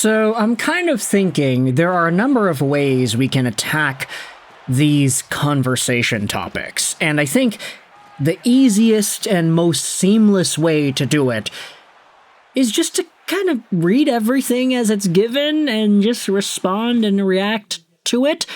So I'm kind of thinking there are a number of ways we can attack these conversation topics, and I think the easiest and most seamless way to do it is just to kind of read everything as it's given and just respond and react to it.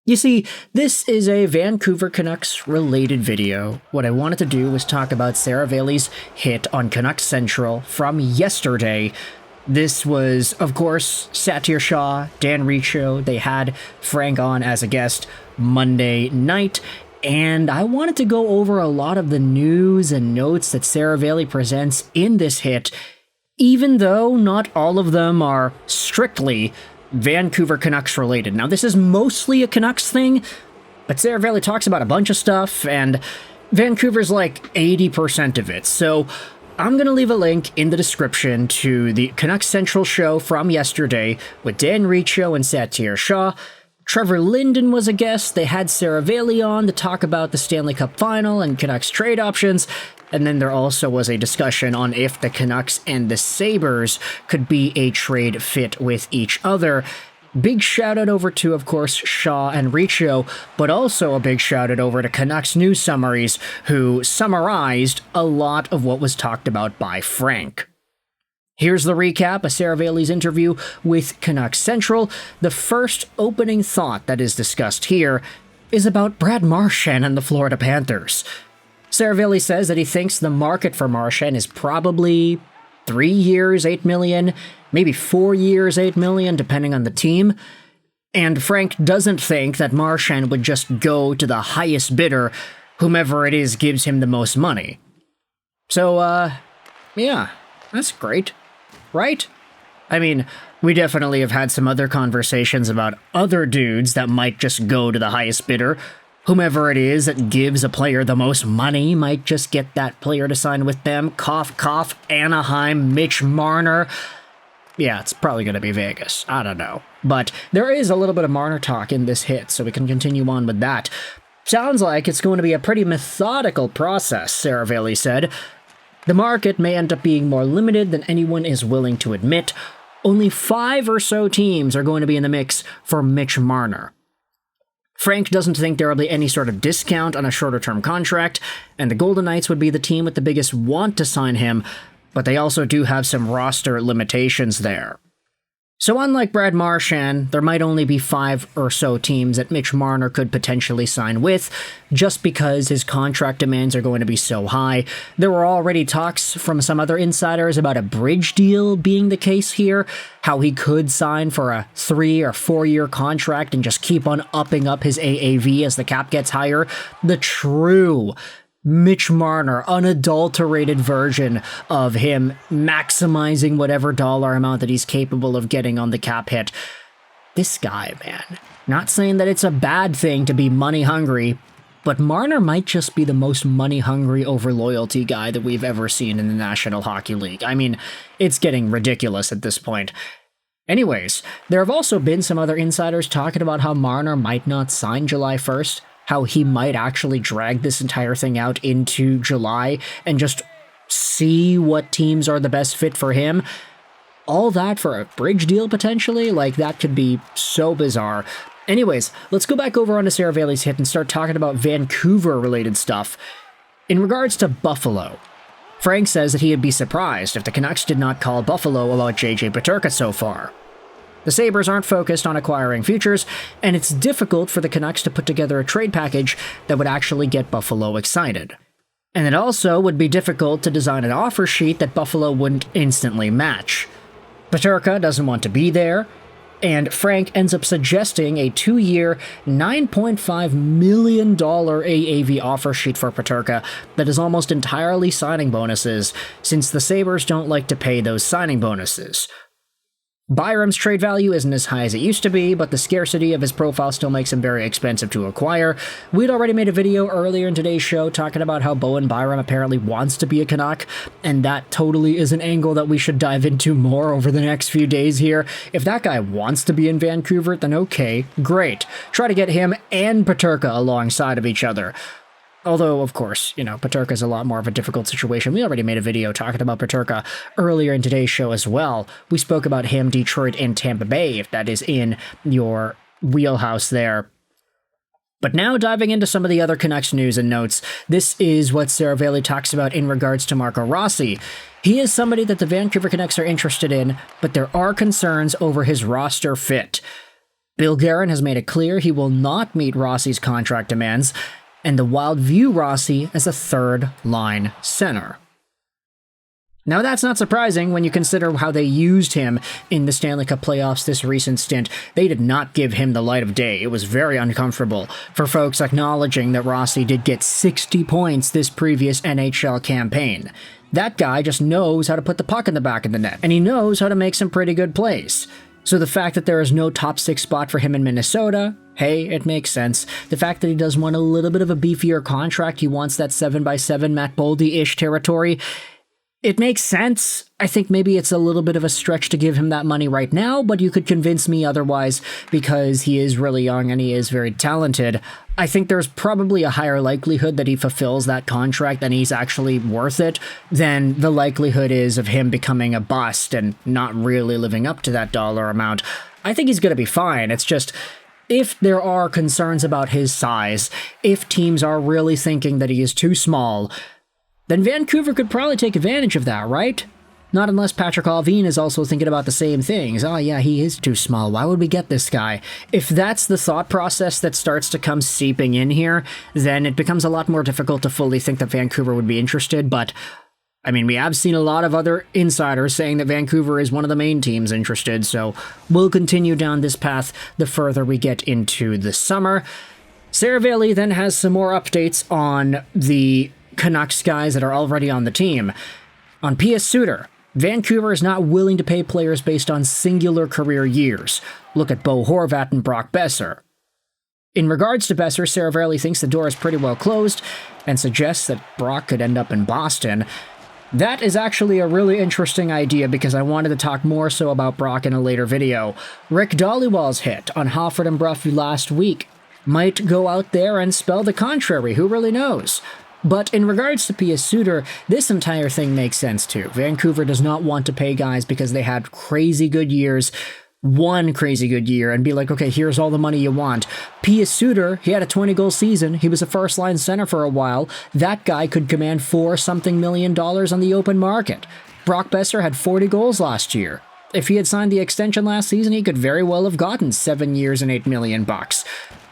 You see, this is a Vancouver Canucks related video. What I wanted to do was talk about Seravalli's hit on Canucks Central from yesterday. This was, of course, Satyr Shah, Dan Riccio. They had Frank on as a guest Monday night, and I wanted to go over a lot of the news and notes that Seravalli presents in this hit, even though not all of them are strictly Vancouver Canucks related. Now, this is mostly a Canucks thing, but Seravalli talks about a bunch of stuff, and Vancouver's like 80% of it. So I'm going to leave a link in the description to the Canucks Central show from yesterday with Dan Riccio and Satyr Shah. Trevor Linden was a guest. They had Seravalli on to talk about the Stanley Cup Final and Canucks trade options. And then there also was a discussion on if the Canucks and the Sabres could be a trade fit with each other. Big shout out over to, of course, Shaw and Riccio, but also a big shout out over to Canucks News Summaries, who summarized a lot of what was talked about by Frank. Here's the recap of Seravalli's interview with Canucks Central. The first opening thought that is discussed here is about Brad Marchand and the Florida Panthers. Seravalli says that he thinks the market for Marchand is probably 3 years, $8 million, maybe 4 years, $8 million, depending on the team. And Frank doesn't think that Marchand would just go to the highest bidder, whomever it is gives him the most money. So, yeah, that's great. Right? I mean, we definitely have had some other conversations about other dudes that might just go to the highest bidder. Whomever it is that gives a player the most money might just get that player to sign with them. Cough, cough, Anaheim, Mitch Marner. Yeah, it's probably going to be Vegas. I don't know. But there is a little bit of Marner talk in this hit, so we can continue on with that. Sounds like it's going to be a pretty methodical process, Seravalli said. The market may end up being more limited than anyone is willing to admit. Only 5 or so teams are going to be in the mix for Mitch Marner. Frank doesn't think there will be any sort of discount on a shorter-term contract, and the Golden Knights would be the team with the biggest want to sign him, but they also do have some roster limitations there. So unlike Brad Marchand, there might only be 5 or so teams that Mitch Marner could potentially sign with, just because his contract demands are going to be so high. There were already talks from some other insiders about a bridge deal being the case here, how he could sign for a 3 or 4 year contract and just keep on upping up his AAV as the cap gets higher. The true Mitch Marner, unadulterated version of him maximizing whatever dollar amount that he's capable of getting on the cap hit. This guy, man. Not saying that it's a bad thing to be money hungry, but Marner might just be the most money hungry over loyalty guy that we've ever seen in the National Hockey League. I mean, it's getting ridiculous at this point. Anyways, there have also been some other insiders talking about how Marner might not sign July 1st. How he might actually drag this entire thing out into July and just see what teams are the best fit for him. All that for a bridge deal, potentially? Like, that could be so bizarre. Anyways, let's go back over onto Seravalli's hit and start talking about Vancouver-related stuff. In regards to Buffalo, Frank says that he would be surprised if the Canucks did not call Buffalo about JJ Peterka so far. The Sabres aren't focused on acquiring futures, and it's difficult for the Canucks to put together a trade package that would actually get Buffalo excited. And it also would be difficult to design an offer sheet that Buffalo wouldn't instantly match. Peterka doesn't want to be there, and Frank ends up suggesting a 2-year, $9.5 million AAV offer sheet for Peterka that is almost entirely signing bonuses, since the Sabres don't like to pay those signing bonuses. Byram's trade value isn't as high as it used to be, but the scarcity of his profile still makes him very expensive to acquire. We'd already made a video earlier in today's show talking about how Bowen Byram apparently wants to be a Canuck, and that totally is an angle that we should dive into more over the next few days here. If that guy wants to be in Vancouver, then okay, great. Try to get him and Peterka alongside of each other. Although, of course, Peterka is a lot more of a difficult situation. We already made a video talking about Peterka earlier in today's show as well. We spoke about him, Detroit, and Tampa Bay, if that is in your wheelhouse there. But now diving into some of the other Canucks news and notes, this is what Seravalli talks about in regards to Marco Rossi. He is somebody that the Vancouver Canucks are interested in, but there are concerns over his roster fit. Bill Guerin has made it clear he will not meet Rossi's contract demands, and the Wild view Rossi as a third-line center. Now that's not surprising when you consider how they used him in the Stanley Cup Playoffs this recent stint. They did not give him the light of day. It was very uncomfortable for folks acknowledging that Rossi did get 60 points this previous NHL campaign. That guy just knows how to put the puck in the back of the net, and he knows how to make some pretty good plays. So the fact that there is no top 6 spot for him in Minnesota, hey, it makes sense. The fact that he does want a little bit of a beefier contract, he wants that 7x7 Matt Boldy-ish territory, it makes sense. I think maybe it's a little bit of a stretch to give him that money right now, but you could convince me otherwise because he is really young and he is very talented. I think there's probably a higher likelihood that he fulfills that contract and he's actually worth it than the likelihood is of him becoming a bust and not really living up to that dollar amount. I think he's going to be fine. It's just, if there are concerns about his size, if teams are really thinking that he is too small, then Vancouver could probably take advantage of that, right? Not unless Patrick Allvin is also thinking about the same things. Oh yeah, he is too small. Why would we get this guy? If that's the thought process that starts to come seeping in here, then it becomes a lot more difficult to fully think that Vancouver would be interested. But, I mean, we have seen a lot of other insiders saying that Vancouver is one of the main teams interested, so we'll continue down this path the further we get into the summer. Seravalli then has some more updates on the Canucks guys that are already on the team. On Pius Suter, Vancouver is not willing to pay players based on singular career years. Look at Bo Horvat and Brock Boeser. In regards to Boeser, Seravalli thinks the door is pretty well closed and suggests that Brock could end up in Boston. That is actually a really interesting idea because I wanted to talk more so about Brock in a later video. Rick Dhaliwal's hit on Halford and Bruffy last week might go out there and spell the contrary, who really knows? But in regards to Pius Suter, this entire thing makes sense too. Vancouver does not want to pay guys because they had crazy good years, one crazy good year, and be like, okay, here's all the money you want. Pius Suter, he had a 20-goal season. He was a first-line center for a while. That guy could command $4-something million on the open market. Brock Boeser had 40 goals last year. If he had signed the extension last season, he could very well have gotten 7 years and $8 million.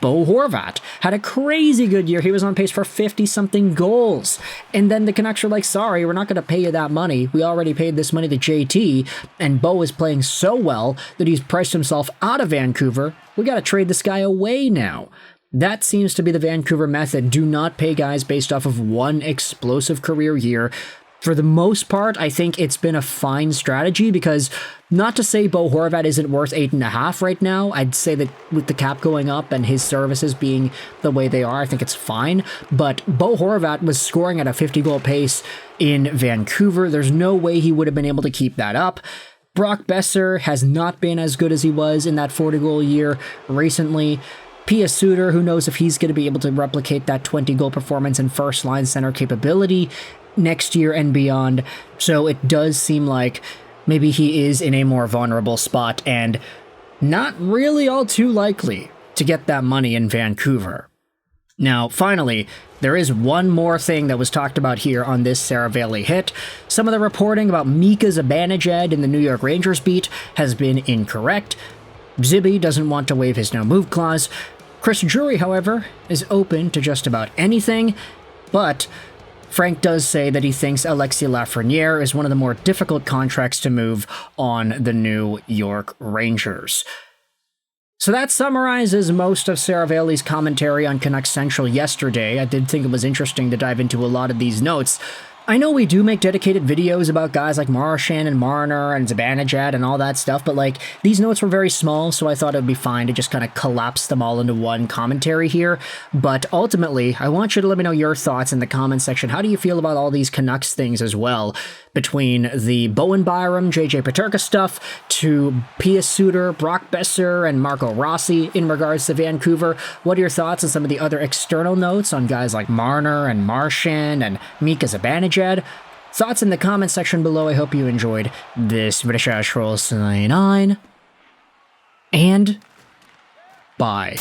Bo Horvat had a crazy good year. He was on pace for 50-something goals. And then the Canucks are like, sorry, we're not going to pay you that money. We already paid this money to JT, and Bo is playing so well that he's priced himself out of Vancouver. We got to trade this guy away now. That seems to be the Vancouver method. Do not pay guys based off of one explosive career year. For the most part, I think it's been a fine strategy because, not to say Bo Horvat isn't worth 8.5 right now, I'd say that with the cap going up and his services being the way they are, I think it's fine. But Bo Horvat was scoring at a 50-goal pace in Vancouver. There's no way he would have been able to keep that up. Brock Boeser has not been as good as he was in that 40-goal year recently. Pius Suter, who knows if he's going to be able to replicate that 20-goal performance and first-line center capability next year and beyond. So it does seem like maybe he is in a more vulnerable spot and not really all too likely to get that money in Vancouver. Now, finally, there is one more thing that was talked about here on this Seravalli hit. Some of the reporting about Mika Zibanejad in the New York Rangers beat has been incorrect. Zibby doesn't want to waive his no-move clause. Chris Drury, however, is open to just about anything, but Frank does say that he thinks Alexis Lafreniere is one of the more difficult contracts to move on the New York Rangers. So that summarizes most of Seravalli's commentary on Canucks Central yesterday. I did think it was interesting to dive into a lot of these notes. I know we do make dedicated videos about guys like Marchand and Marner and Zibanejad and all that stuff, but these notes were very small, so I thought it would be fine to just kind of collapse them all into one commentary here. But ultimately, I want you to let me know your thoughts in the comment section. How do you feel about all these Canucks things as well? between the Bowen Byram, JJ Peterka stuff, to Pius Suter, Brock Boeser, and Marco Rossi in regards to Vancouver. What are your thoughts on some of the other external notes on guys like Marner and Marchand and Mika Zibanejad? Thoughts in the comment section below. I hope you enjoyed this British Roll 9, and bye.